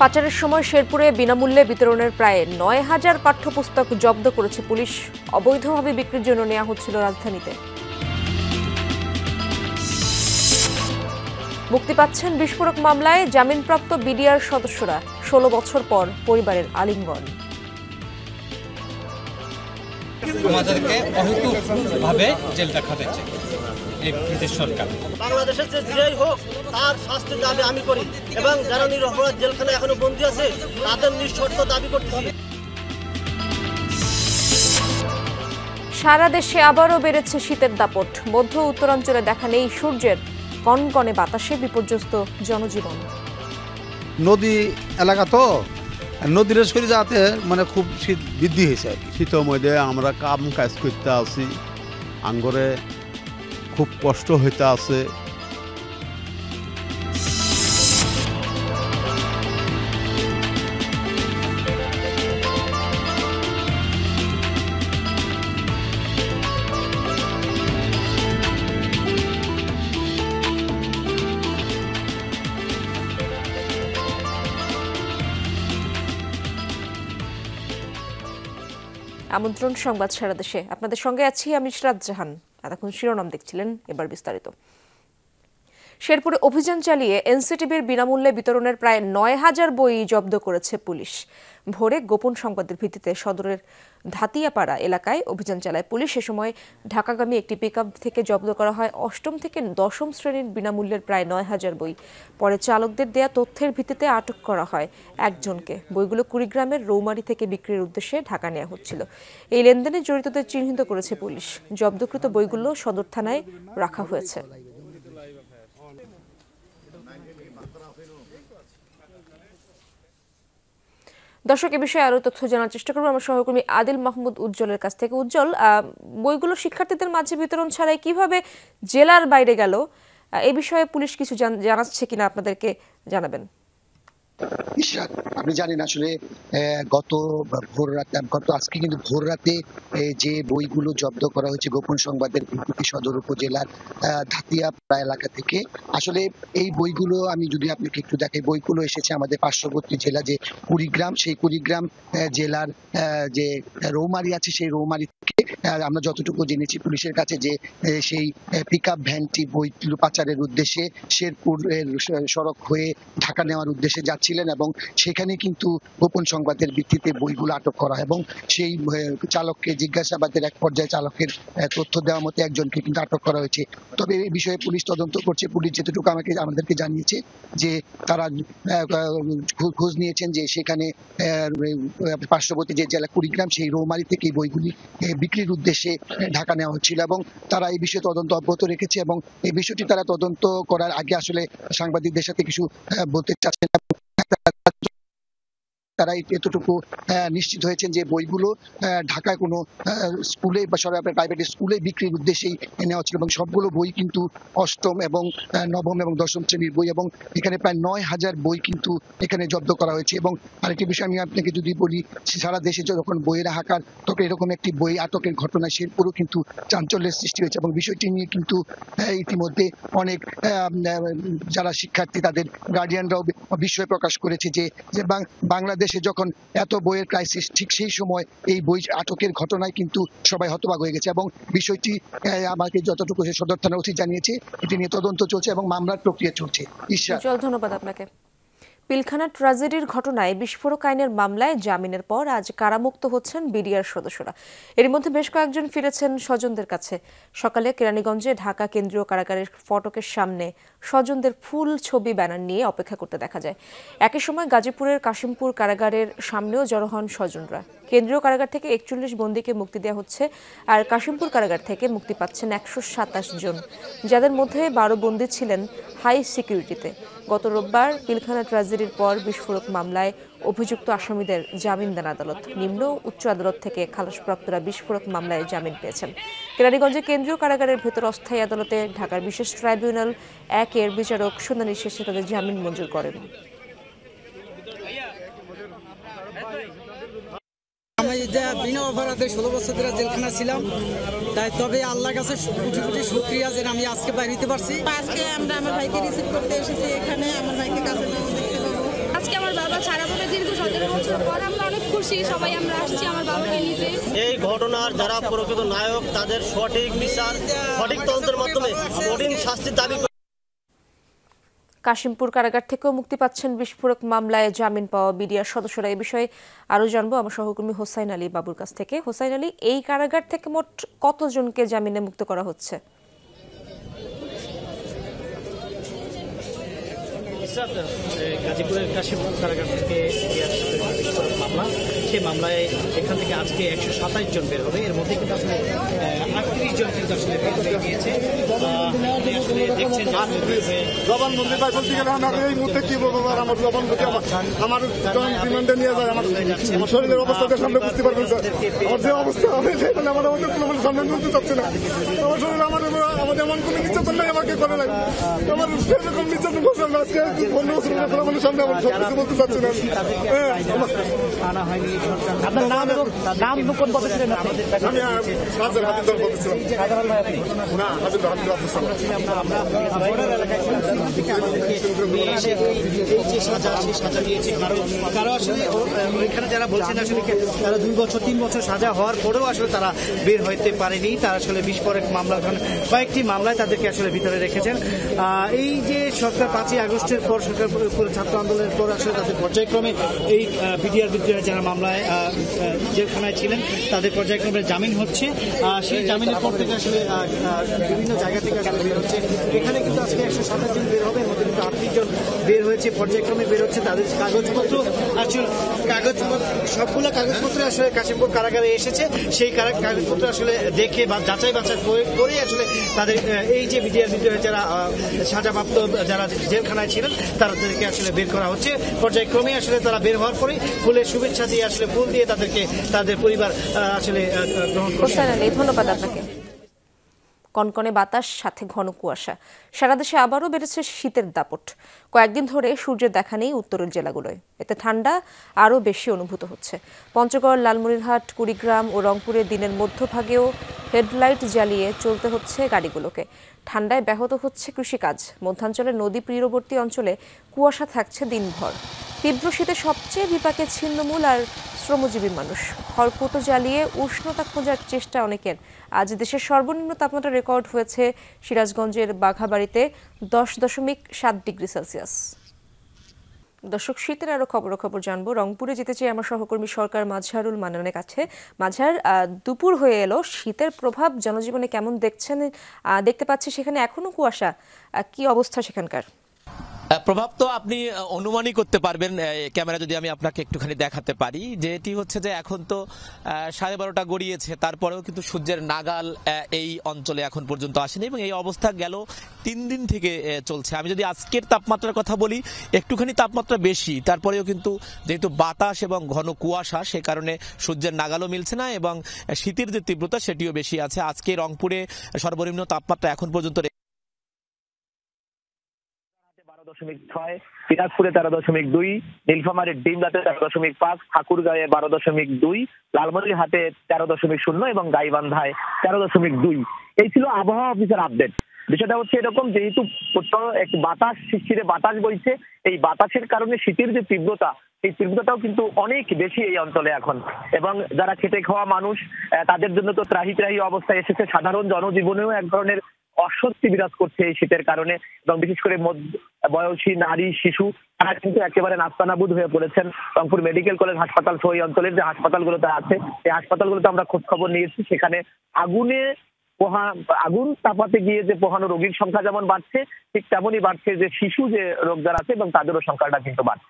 পাচারের সময় শেরপুরে বিনামূল্যে বিতরণের প্রায় ৯,০০০ পাঠ্যপুস্তক জব্দ করেছে পুলিশ। অবৈধভাবে বিক্রির জন্য নেওয়া হচ্ছিল রাজধানীতে। মুক্তি পাচ্ছেন বিস্ফোরক মামলায় জামিনপ্রাপ্ত বিডিআর সদস্যরা। ১৬ বছর পর পরিবারের আলিঙ্গন। আমাদেরকে অহেতুকভাবে জেলটা খাটাচ্ছে এই ব্রিটিশ সরকার। বাংলাদেশের যেই হোক তার শাস্তির দাবি আমি করি এবং যারা নিরপরাধ জেলখানায় এখনো বন্দী আছে তাদের নিঃশর্ত দাবি করতেছি। সারা দেশে আবারও বেড়েছে শীতের দাপট। মধ্য উত্তরাঞ্চলে দেখা নেই সূর্যের। কনকনে বাতাসে বিপর্যস্ত জনজীবন। নদী এলাকা তো নদীর সরে যাতে খুব শীত বৃদ্ধি হয়েছে। শীতের মধ্যে আমরা কাম কাজ করতে আছি, আঙ্গরে খুব কষ্ট হইতে আছে। আমন্ত্রণ সংবাদ সারা দেশে। আপনাদের সঙ্গে আছি আমি ইশরাত জাহান। এতক্ষণ শিরোনাম দেখছিলেন, এবার বিস্তারিত। শেরপুরে অভিযান চালিয়ে এনসিটিবির বিনামূল্যে বিতরণের প্রায় ৯,০০০ বই জব্দ করেছে পুলিশ। ভোরে গোপন সংবাদের ভিত্তিতে সদরের ধাতিয়াপাড়া এলাকায় অভিযান চালায় পুলিশ। এ সময় ঢাকাগামী একটি পিকআপ থেকে জব্দ করা হয় ৮ম থেকে ১০ম শ্রেণীর বিনামূল্যের প্রায় ৯,০০০ বই। পরে চালকদের দেয়া তথ্যের ভিত্তিতে আটক করা হয় একজনকে। বইগুলো কুড়িগ্রামের রৌমারী থেকে বিক্রির উদ্দেশ্যে ঢাকা নেওয়া হচ্ছিল। এই লেনদেনে জড়িতদের চিহ্নিত করেছে পুলিশ। জব্দকৃত বইগুলো সদর থানায় রাখা হয়েছে। দর্শক, এ বিষয়ে আরো তথ্য জানার চেষ্টা করবো আমার সহকর্মী আদিল মাহমুদ উজ্জ্বলের কাছ থেকে। উজ্জ্বল, বইগুলো শিক্ষার্থীদের মাঝে বিতরণ ছাড়াই কিভাবে জেলার বাইরে গেল, এই বিষয়ে পুলিশ কিছু জানাচ্ছে কিনা আপনাদেরকে জানাবেন। আপনি জানেন আসলে আজকে কিন্তু ভোর রাতে যে বইগুলো জব্দ করা হয়েছে গোপন সংবাদের ভিত্তিতে সদর উপজেলার ধাতিয়াপাড়া এলাকা থেকে, আসলে এই বইগুলো আমি যদি আপনাকে একটু দেখাই, বইগুলো এসেছে আমাদের পার্শ্ববর্তী জেলা যে কুড়িগ্রাম, সেই কুড়িগ্রাম জেলার যে রৌমারী আছে, সেই রৌমারী থেকে আমরা যতটুকু জেনেছি পুলিশের কাছে যে সেই পিকআপ ভ্যানটি বইগুলো পাচারের উদ্দেশ্যে শেরপুর সড়ক হয়ে ঢাকা নেওয়ার উদ্দেশ্যে ছিলেন এবং সেখানে কিন্তু গোপন সংবাদের ভিত্তিতে বইগুলো আটক করা এবং সেই চালককে জিজ্ঞাসাবাদের এক পর্যায়ে চালকের তথ্য দেওয়া মতো একজনকে কিন্তু আটক করা হয়েছে। তবে এই বিষয়ে পুলিশ তদন্ত করছে। পুলিশ যেটুকু আমাদেরকে জানিয়েছে যে তারা খোঁজ নিয়েছেন যে সেখানে পার্শ্ববর্তী যে জেলা কুড়িগ্রাম, সেই রৌমারী থেকে এই বইগুলি বিক্রির উদ্দেশ্যে ঢাকা নেওয়া হচ্ছিল এবং তারা এই বিষয়ে তদন্ত অব্যাহত রেখেছে এবং এই বিষয়টি তারা তদন্ত করার আগে আসলে সাংবাদিকদের সাথে কিছু বলতে চাচ্ছেন। তারা এতটুকু নিশ্চিত হয়েছেন যে বইগুলো ঢাকায় কোনো স্কুলে বা সরকারি প্রাইভেট স্কুলে বিক্রির উদ্দেশ্যেই নেওয়া ছিল এবং সবগুলো বই কিন্তু ৮ম এবং ৯ম এবং ১০ম শ্রেণীর বই এবং এখানে প্রায় ৯,০০০ বই কিন্তু এখানে জব্দ করা হয়েছে। এবং আরেকটি বিষয় আমি আপনাকে যদি বলি, সারা দেশে যখন বইয়ের হাহাকার, তখন এরকম একটি বই আটকের ঘটনা শেরপুরও কিন্তু চাঞ্চল্যের সৃষ্টি হয়েছে এবং বিষয়টি নিয়ে কিন্তু ইতিমধ্যে অনেক যারা শিক্ষার্থী তাদের গার্ডিয়ানরাও বিস্ময় প্রকাশ করেছে যে বাংলাদেশে যখন এত বইয়ের ক্রাইসিস, ঠিক সেই সময় এই বই আটকের ঘটনায় কিন্তু সবাই হতবাক হয়ে গেছে এবং বিষয়টি আমাকে যতটুকু সদর থানা ওসি জানিয়েছে, এটি নিয়ে তদন্ত চলছে এবং মামলার প্রক্রিয়া চলছে। ধন্যবাদ আপনাকে। পিলখানা ট্র্যাজেডির ঘটনায় বিস্ফোরক আইনের মামলায় জামিনের পর আজ কারামুক্ত হচ্ছেন বিডিআর সদস্যরা। এর মধ্যে বেশ কয়েকজন ফিরেছেন স্বজনদের কাছে। সকালে কেরানীগঞ্জে ঢাকা কেন্দ্রীয় কারাগারের ফটকের সামনে স্বজনদের ফুল ছবি ব্যানার নিয়ে অপেক্ষা করতে দেখা যায়। একই সময় গাজীপুরের কাশিমপুর কারাগারের সামনেও জড়ো হন স্বজনরা। কেন্দ্রীয় কারাগার থেকে ৪১ বন্দীকে মুক্তি দেওয়া হচ্ছে, আর কাশিমপুর কারাগার থেকে মুক্তি পাচ্ছেন ১২৭ জন, যাদের মধ্যে ১২ বন্দী ছিলেন হাই সিকিউরিটিতে। গত রোববার পিলখানা ট্র্যাজেডির পর বিস্ফোরক মামলায় অভিযুক্ত আসামিদের জামিন দেন আদালত। নিম্ন উচ্চ আদালত থেকে খালাসপ্রাপ্তরা বিস্ফোরক মামলায় জামিন পেয়েছেন। কেরানীগঞ্জে কেন্দ্রীয় কারাগারের ভেতর অস্থায়ী আদালতে ঢাকার বিশেষ ট্রাইব্যুনাল ১-এর বিচারক শুনানি শেষে তাদের জামিন মঞ্জুর করেন। আমি বিনা অপরাধে ১৬ বছর ধরে জেলখানা ছিলাম, তাই তবে আল্লাহর কাছে কোটি কোটি শুকরিয়া যে আমি আজকে বাইরে হতে পারছি। আজকে আমরা আমার ভাইকে রিসিভ করতে এসেছি এখানে, আমার ভাইকে কাছে দেখতে পাবো। আজকে আমার বাবা বাবা ছাড়া বলে দীর্ঘ 17 বছর পর আমরা অনেক খুশি, সবাই আমরা আসছি আমার বাবাকে নিতে। এই ঘটনার যারা প্রকৃত নায়ক তাদের সঠিক বিচার, সঠিক তদন্তের মাধ্যমে কঠিন শাস্তির দাবি। কাশিমপুর কারাগার থেকেও মুক্তি পাচ্ছেন বিস্ফোরক মামলায় জামিন পাওয়া বিডিআর সদস্যরা। এই বিষয়ে আরও জানবো আমার সহকর্মী হোসাইন আলী বাবুর কাছ থেকে। হোসাইন আলী, এই কারাগার থেকে মোট কতজনকে জামিনে মুক্ত করা হচ্ছে? গাজীপুরের কাশিমপুর কারাগার থেকে বিস্ফোরক মামলা, সেই মামলায় এখান থেকে আজকে 127 জন বের হবে। এর মধ্যে কিন্তু আসলে 38 জন কিন্তু আসলে বের হয়ে গিয়েছে। আসলে দেখছেন জবানবন্দি পাই বলতে গেলে আমার এই মুহূর্তে কি বলবো, আমার জবানবন্দি আমার রিমান্ডে নিয়ে যায়, আমার শরীরের অবস্থাটা সামনে বুঝতে পারবেন স্যার। আমার যে অবস্থা হবে সেখানে আমার আমাদের কোনো সামনে বলতে চাচ্ছে না। আমার শরীর আমাদের এমন কোনো নির্যাতন নাই আমাকে করে নাই, আমার সেরকম নির্যাতন করছে আমরা আজকে 15 বছর আমাদের সামনে আমার সব কিছু বলতে চাচ্ছে না। আনা হয়নি। আপনার নাম এবং নাম কোন পদে ছিলেন? আমি রাজের হাতিদার বলতেছিলাম না, হাতিদার আমরা বর্ডার এলাকায় সাজা দিয়েছে। কারো আসলে এখানে যারা বলছেন আসলে তারা 2 বছর 3 বছর সাজা হওয়ার পরেও আসলে তারা বের হইতে পারেনি। তারা আসলে বিস্ফোরক মামলা, কয়েকটি মামলায় তাদেরকে আসলে ভিতরে রেখেছেন। এই যে সরকার 5ই আগস্টের পর সরকার ছাত্র আন্দোলনের পর আসলে তাদের পর্যায়ক্রমে এই বিডিআর বিদ্রোহে যারা মামলায় জেলখানায় ছিলেন তাদের পর্যায়ক্রমে জামিন হচ্ছে। সেই জামিনের পর থেকে আসলে বিভিন্ন জায়গা থেকে আসলে বের হচ্ছে। এখানে কিন্তু আজকে 127 জন বের হবে, এর মধ্যে কিন্তু 38 জন বের হয়েছে, পর্যায়ক্রমে বের হচ্ছে। তাদের কাগজপত্র আসলে সবগুলো কাগজপত্র আসলে কাশিমপুর কারাগারে এসেছে। সেই কাগজপত্র আসলে দেখে বা যাচাই বাছাই করে আসলে তাদের এই যে বিডিআর বিদ্রোহে যারা সাজাপ্রাপ্ত যারা জেলখানায় ছিলেন তাদেরকে আসলে বের করা হচ্ছে। পর্যায়ক্রমে আসলে তারা বের হওয়ার পরে ফুলের শুভেচ্ছা দিয়ে আসলে ফুল দিয়ে তাদেরকে তাদের পরিবার আসলে গ্রহণ করছে। ধন্যবাদ আপনাকে। কনকনে বাতাস, সাথে ঘন কুয়াশা। সারা দেশে আবারও বেড়েছে শীতের দাপট। কয়েকদিন ধরে সূর্যের দেখা নেই উত্তরের জেলাগুলোয়। এতে ঠান্ডা আরও বেশি অনুভূত হচ্ছে। পঞ্চগড়, লালমনিরহাট, কুড়িগ্রাম ও রংপুরের দিনের মধ্যভাগেও হেডলাইট জ্বালিয়ে চলতে হচ্ছে গাড়িগুলোকে। ঠান্ডায় ব্যাহত হচ্ছে কৃষিকাজ। মধ্যাঞ্চলের নদী তীরবর্তী অঞ্চলে কুয়াশা থাকছে দিনভর। তীব্র শীতে সবচেয়ে বিপাকে ছিন্নমূল আর শ্রমজীবী মানুষ। খড়কুটো জ্বালিয়ে উষ্ণতা খোঁজার চেষ্টা অনেকের। আজ দেশের সর্বনিম্ন তাপমাত্রা রেকর্ড হয়েছে সিরাজগঞ্জের বাঘাবাড়িতে 10.7 ডিগ্রি সেলসিয়াস। দর্শক, শীতের আরো খবর জানবো। রংপুরে যেতে চাই আমার সহকর্মী সরকার মাজহারুল মান্নানের কাছে। মাজহার, দুপুর হয়ে এলো, শীতের প্রভাব জনজীবনে কেমন দেখতে পাচ্ছি সেখানে এখনো কুয়াশা, কি অবস্থা সেখানকার? প্রভাব তো আপনি অনুমানই করতে পারবেন ক্যামেরা যদি আমি আপনাকে একটুখানি দেখাতে পারি, যে এটি হচ্ছে যে এখন তো 12:30টা গড়িয়েছে, তারপরেও কিন্তু সূর্যের নাগাল এই অঞ্চলে এখন পর্যন্ত আসেনি এবং এই অবস্থা গেল 3 দিন থেকে চলছে। আমি যদি আজকের তাপমাত্রার কথা বলি, একটুখানি তাপমাত্রা বেশি, তারপরেও কিন্তু যেহেতু বাতাস এবং ঘন কুয়াশা, সে কারণে সূর্যের নাগালও মিলছে না এবং শীতের যে তীব্রতা সেটিও বেশি আছে। আজকে রংপুরে সর্বনিম্ন তাপমাত্রা এখন পর্যন্ত 12.6, দিনাজপুরে 13.2, নীলফামারীর ডিমলাতে 13.5, ঠাকুরগাঁয়ে 12.2, লালমনিরহাটে 13.0 এবং গাইবান্ধায় 13.2। এই ছিল আবহাওয়া অফিসের আপডেট। বিষয়টা হচ্ছে এরকম, যেহেতু একটি বাতাস শিশিরে বাতাস বইছে, এই বাতাসের কারণে শীতের যে তীব্রতা, এই তীব্রতাটাও কিন্তু অনেক বেশি এই অঞ্চলে এখন। এবং যারা খেটে খাওয়া মানুষ, তাদের জন্য তো ত্রাহি অবস্থায় এসেছে। সাধারণ জনজীবনেও এক ধরনের অস্বস্তি বিরাজ করছে এই শীতের কারণে এবং বিশেষ করে বয়সী নারী, শিশু, তারা কিন্তু একেবারে নাস্তানাবুদ হয়ে পড়েছেন। রংপুর মেডিকেল কলেজ হাসপাতাল সহ এই অঞ্চলের যে হাসপাতালগুলোতে আছে, এই হাসপাতালগুলোতে আমরা খোঁজ খবর নিয়েছি। সেখানে আগুন তাপাতে গিয়ে যে পোহানো রোগীর সংখ্যা যেমন বাড়ছে, ঠিক তেমনই বাড়ছে যে শিশু যে রোগীরা আছে এবং তাদেরও সংখ্যাটা কিন্তু বাড়ছে।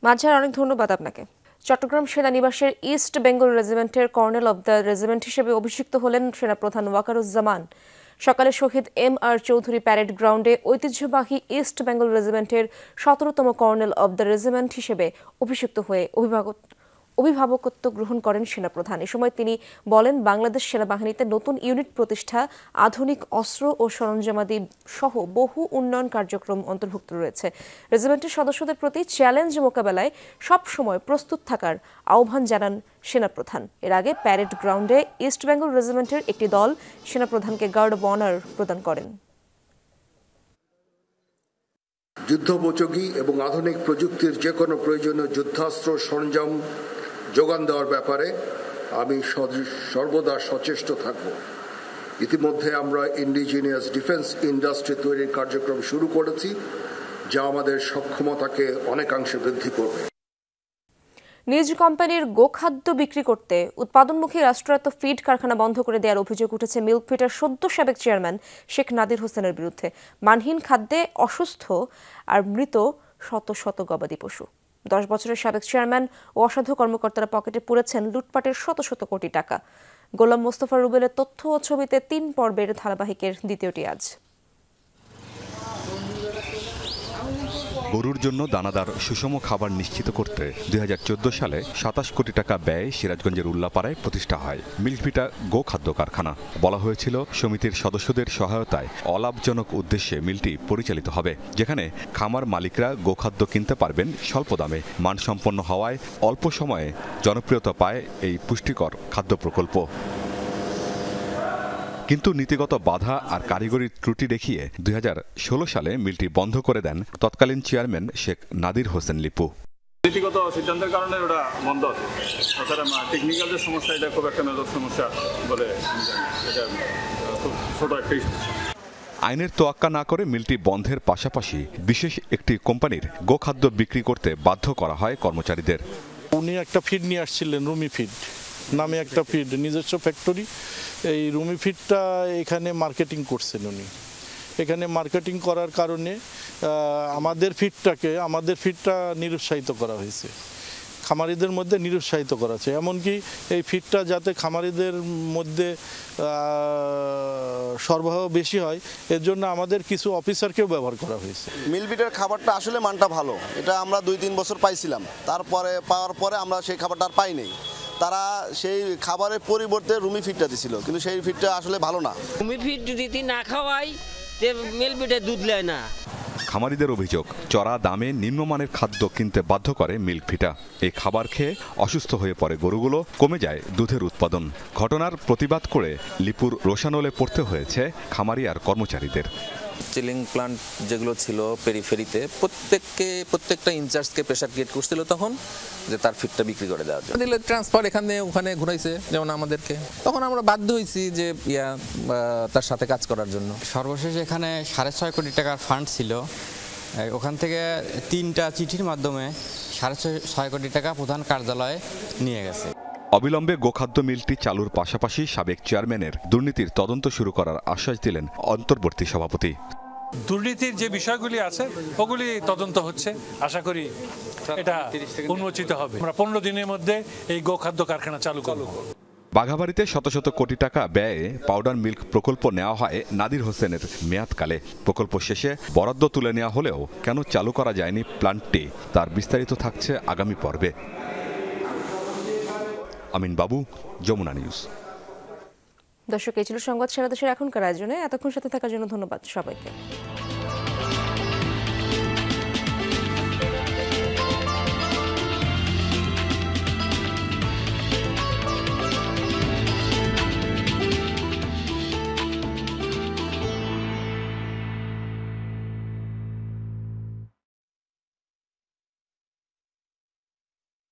মাজহার, অনেক ধন্যবাদ আপনাকে। চট্টগ্রাম সেনানিবাসের ইস্ট বেঙ্গল রেজিমেন্টের কর্নেল অব দ্য রেজিমেন্ট হিসেবে অভিষিক্ত হলেন সেনাপ্রধান ওয়াকারুজ্জামান। সকালে শহীদ MR চৌধুরী প্যারেড গ্রাউন্ডে ঐতিহ্যবাহী ইস্ট বেঙ্গল রেজিমেন্টের 17তম কর্নেল অব দ্য রেজিমেন্ট হিসেবে অভিষিক্ত হয়ে অভিভাবকত্ব গ্রহণ করেন সেনাপ্রধান। এ সময় তিনি বলেন, বাংলাদেশ সেনাবাহিনীতে নতুন ইউনিট প্রতিষ্ঠা, আধুনিক অস্ত্র ও সরঞ্জামাদি সহ বহু উন্নয়ন কার্যক্রম অন্তর্ভুক্ত রয়েছে। রেজিমেন্টের সদস্যদের প্রতি চ্যালেঞ্জ মোকাবেলায় সব সময় প্রস্তুত থাকার আহ্বান জানান সেনাপ্রধান। এর আগে প্যারেড গ্রাউন্ডে ইস্ট বেঙ্গল রেজিমেন্টের একটি দল সেনাপ্রধানকে গার্ড অব অনার প্রদান করেন। যুদ্ধোপযোগী এবং আধুনিক প্রযুক্তির যে কোনো প্রয়োজনীয় যুদ্ধাস্ত্র সরঞ্জাম যোগান দেওয়ার ব্যাপারে আমি সর্বদা সচেষ্ট থাকব। ইতিমধ্যে আমরা ইন্ডিজিনিয়াস ডিফেন্স ইন্ডাস্ট্রি তৈরির কার্যক্রম শুরু করেছি, যা আমাদের সক্ষমতাকে অনেকাংশে বৃদ্ধি করবে। নিজ কোম্পানির গোখাদ্য বিক্রি করতে উৎপাদনমুখী রাষ্ট্রায়ত্ত ফিড কারখানা বন্ধ করে দেওয়ার অভিযোগ উঠেছে মিল্কফিডের সদ্য সাবেক চেয়ারম্যান শেখ নাদির হোসেনের বিরুদ্ধে। মানহীন খাদ্যে অসুস্থ আর মৃত শত শত গবাদি পশু। 10 বছরের সাবেক চেয়ারম্যান ও অসাধু কর্মকর্তারা পকেটে পুরেছেন লুটপাটের শত শত কোটি টাকা। গোলাম মোস্তফা রুবেলের তথ্য ও ছবিতে 3 পর্বের ধারাবাহিকের দ্বিতীয়টি আজ। গরুর জন্য দানাদার সুষম খাবার নিশ্চিত করতে 2014 সালে 27 কোটি টাকা ব্যয়ে সিরাজগঞ্জের উল্লাপাড়ায় প্রতিষ্ঠা হয় মিল্কভিটা গোখাদ্য কারখানা। বলা হয়েছিল সমিতির সদস্যদের সহায়তায় অলাভজনক উদ্দেশ্যে মিলটি পরিচালিত হবে, যেখানে খামার মালিকরা গোখাদ্য কিনতে পারবেন স্বল্প দামে। মানসম্পন্ন হওয়ায় অল্প সময়ে জনপ্রিয়তা পায় এই পুষ্টিকর খাদ্য প্রকল্প। কিন্তু নীতিগত বাধা আর কারিগরি ত্রুটি দেখিয়ে 2016 সালে মিলটি বন্ধ করে দেন তৎকালীন চেয়ারম্যান শেখ নাদির হোসেন লিপু। নীতিগত সিদ্ধান্তের কারণে ওটা বন্ধ আছে। তাছাড়া টেকনিক্যাল যে সমস্যা, এটা খুব একটা মেজর সমস্যা বলে এটা খুব ছোট একটা ইস্যু। আইনের তোয়াক্কা না করে মিলটি বন্ধের পাশাপাশি বিশেষ একটি কোম্পানির গোখাদ্য বিক্রি করতে বাধ্য করা হয় কর্মচারীদের। উনি একটা ফিড নিয়ে আসছিলেন, রুমি ফিড নামে একটা ফিড, নিজস্ব ফ্যাক্টরি। এই রুমি ফিডটা এখানে মার্কেটিং করছেন উনি। এখানে মার্কেটিং করার কারণে আমাদের ফিডটা নিরুৎসাহিত করা হয়েছে, খামারিদের মধ্যে নিরুৎসাহিত করা হয়েছে। এমনকি এই ফিডটা যাতে খামারিদের মধ্যে সরবরাহ বেশি হয়, এর জন্য আমাদের কিছু অফিসারকেও ব্যবহার করা হয়েছে। মিলভিটের খাবারটা আসলে মানটা ভালো, এটা আমরা 2-3 বছর পাইছিলাম, তারপরে পাওয়ার পরে আমরা সেই খাবারটা আর পাই নাই। তারা সেই খাবারের পরিবর্তে রুমি ফিডটা দিছিল, কিন্তু সেই ফিডটা আসলে ভালো না। রুমি ফিড যদি না খাওয়াই মিলভিটে দুধ নেয় না। খামারিদের অভিযোগ, চড়া দামে নিম্নমানের খাদ্য কিনতে বাধ্য করে মিল্কভিটা। এই খাবার খেয়ে অসুস্থ হয়ে পড়ে গরুগুলো, কমে যায় দুধের উৎপাদন। ঘটনার প্রতিবাদ করে লিপুর রোশানলে পড়তে হয়েছে খামারি আর কর্মচারীদের। চিলিং প্লান্ট যেগুলো ছিল পেরিফেরিতে, প্রত্যেকটা ইনচার্জকে প্রেশার ক্রিয়েট করছিল তখন যে তার ফিডটা বিক্রি করে দেওয়ার জন্য। দিলে ট্রান্সফার এখানে ওখানে ঘুরাইছে, যেমন আমাদেরকে, তখন আমরা বাধ্য হয়েছি যে তার সাথে কাজ করার জন্য। সর্বশেষ এখানে 6.5 কোটি টাকার ফান্ড ছিল, ওখান থেকে 3টা চিঠির মাধ্যমে 6.5 কোটি টাকা প্রধান কার্যালয়ে নিয়ে গেছে। অবিলম্বে গোখাদ্য মিলটি চালুর পাশাপাশি সাবেক চেয়ারম্যানের দুর্নীতির তদন্ত শুরু করার আশ্বাস দিলেন অন্তর্বর্তী সভাপতি। দুর্নীতির যে বিষয়গুলি আছে ওগুলি তদন্ত হচ্ছে, আশা করি এটা উন্মোচিত হবে। আমরা 15 দিনের মধ্যে এই গোখাদ্য কারখানা চালু করব। বাঘাবাড়িতে শত শত কোটি টাকা ব্যয়ে পাউডার মিল্ক প্রকল্প নেওয়া হয় নাদির হোসেনের মেয়াদকালে। প্রকল্প শেষে বরাদ্দ তুলে নেওয়া হলেও কেন চালু করা যায়নি প্ল্যান্টটি, তার বিস্তারিত থাকছে আগামী পর্বে। আমিন বাবু, যমুনা নিউজ। দর্শক, এই ছিল সংবাদ সারা দেশের এখনকার আয়োজনে। এতক্ষণ সাথে থাকার জন্য ধন্যবাদ সবাইকে।